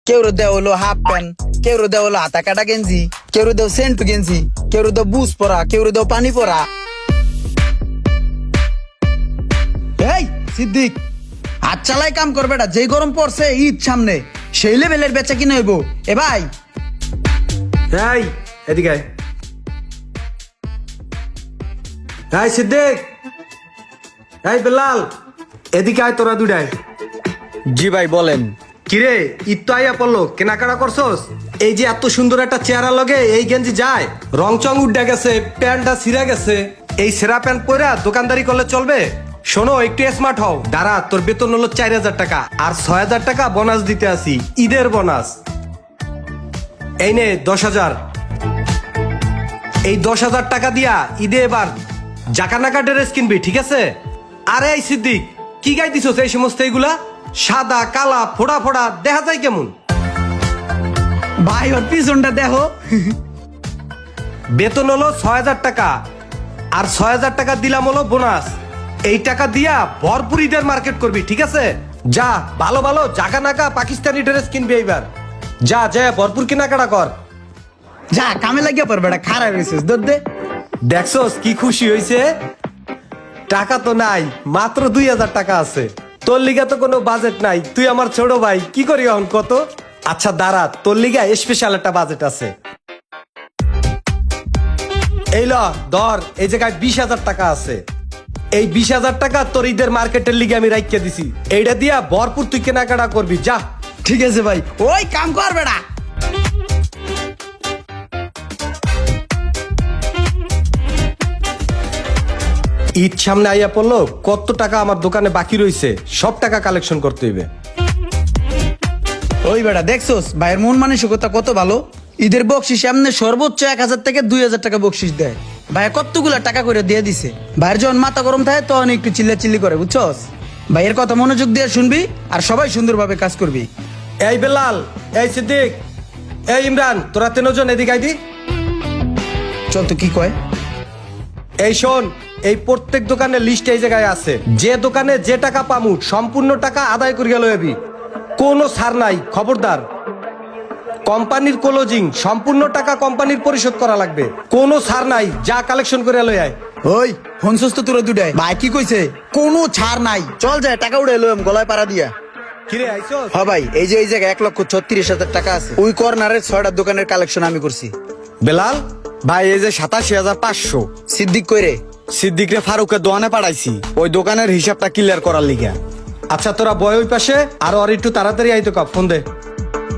কেউ দেও হলো হাফ প্যান্ট, কেউ দেও হলো হাতা কাটা গেঞ্জি, কেউ দেও সেন্ট গেঞ্জি, কেউ দেও বুস পরা, কেউ দেও পানি পরা। এই সিদ্দিক, হাত চালাই কাম করবে না, যেই গরম পড়ছে ঈদ সামনে, সেই লেভেলের বেচা কিনে হইব। এ ভাই এই এদিকে আয়। এই সিদ্দিক, এই বেলাল, এদিকে আয় তোরা দুটাই। জি ভাই বলেন। কিরে, ঈদ তো আইয়া পড়লো, কেনাকাটা করছস? এই যে এত সুন্দর একটা চেহারা লগে এই গেঞ্জি যায়, রং চং উঠে গেছে, প্যান্টটা ছিঁড়া গেছে, এই সেরা প্যান্ট পরে দোকানদারি করলে চলবে? শোনো, একটু স্মার্ট হও। দাঁড়া, তোর বেতন হলো 4,000 টাকা, আর 6,000 টাকা বোনাস দিতে আসি, ঈদের বোনাস। এই নে 10,000। এই 10,000 টাকা দিয়া ঈদে এবার জাকানাকা ড্রেস কিনবি, ঠিক আছে? আরে এই সিদ্দিক, কি গাই দিছস এই সমস্ত এইগুলা? সাদা কালা ফোড়া ফোড়া দেখা যায় কেমন? ভাই ওর পিছনটা দেখো। বেতন হলো 6,000 টাকা, আর 6,000 টাকা দিলাম হলো বোনাস। এই টাকা দিয়া ভরপুর ঈদের মার্কেট করবি, ঠিক আছে? যা, ভালো ভালো জাকানাকা পাকিস্তানি ড্রেস কিনবি এইবার। যা যা, ভরপুর কেনাকাটা কর। যা কামে লাগিয়া পড়বে, খারাপ হয়েছিস দোদ দে। দেখছস কি খুশি হইছে? টাকা তো নাই, মাত্র 2,000 টাকা আছে। তোর লিগা তো কোনো বাজেট নাই, তুই আমার ছোট ভাই, কি করি এখন কত? আচ্ছা দাঁড়া, তোর লিগা স্পেশাল একটা বাজেট আছে। এই ল ধর, এই জায়গায় 20,000 টাকা আছে। এই 20,000 টাকা তোর ঈদের মার্কেটের লিগে আমি রাখিয়ে দিছি, এইটা দিয়া ভরপুর তুই কেনাকাটা করবি, যা। ঠিক আছে ভাই, ওই কাম করবে না। ঈদ সামনে আইয়া পড়লো, কত টাকা আমার দোকানে বাকি রইছে, সব টাকা কালেকশন করতে হইবে। ওই বেটা দেখছোস ভাইয়ের মন মানসিকতা কত ভালো। ঈদের বকশিস এমনি সর্বোচ্চ 1,000 থেকে 2,000 টাকা বকশিস দেয়। ভাইয়া কতগুলা টাকা করে দিয়ে দিছে। ভাইয়ের যখন মাথা গরম থাকে তখন একটু চিল্লাচিল্লি করে, বুঝছস? ভাইয়ের কথা মনোযোগ দিয়ে শুনবি, আর সবাই সুন্দরভাবে কাজ করবি। এই বেলাল, এই সিদ্দিক, এই ইমরান, তোরা 3 জন এদিকে আইদি। চল তো কি কয়। এই শোন, এই প্রত্যেক দোকানের লিস্ট এই জায়গায় আছে। যে দোকানে যে টাকা পামু সম্পূর্ণ টাকা আদায় করিয়া লইবি, কোনো ছাড় নাই, খবরদার। কোম্পানির ক্লোজিং, সম্পূর্ণ টাকা কোম্পানির পরিশোধ করা লাগবে, কোনো ছাড় নাই, যা কালেকশন করে লই আয়। ওই হনসস তো তোরা দুটাই, ভাই কি কইছে? কোনো ছাড় নাই, চল যায় টাকা উড়ে লইম গলায় পাড়া দিয়া। কিরে আইছস? হ্যাঁ ভাই, এই যে এই জায়গায় 1,36,000 টাকা আছে। ওই কর্নারের 6টা দোকানের কালেকশন আমি করছি। বেলাল ভাই এই যে 87,500 সিদ্দিক কইরে সিদ্দিক রে ফারুকের দোকানে পাঠাইছি, ওই দোকানের হিসাবটা ক্লিয়ার করার লিগা। আচ্ছা তোরা বয় ওই পাশে, আর একটু তাড়াতাড়ি আইতো, ফোন দে।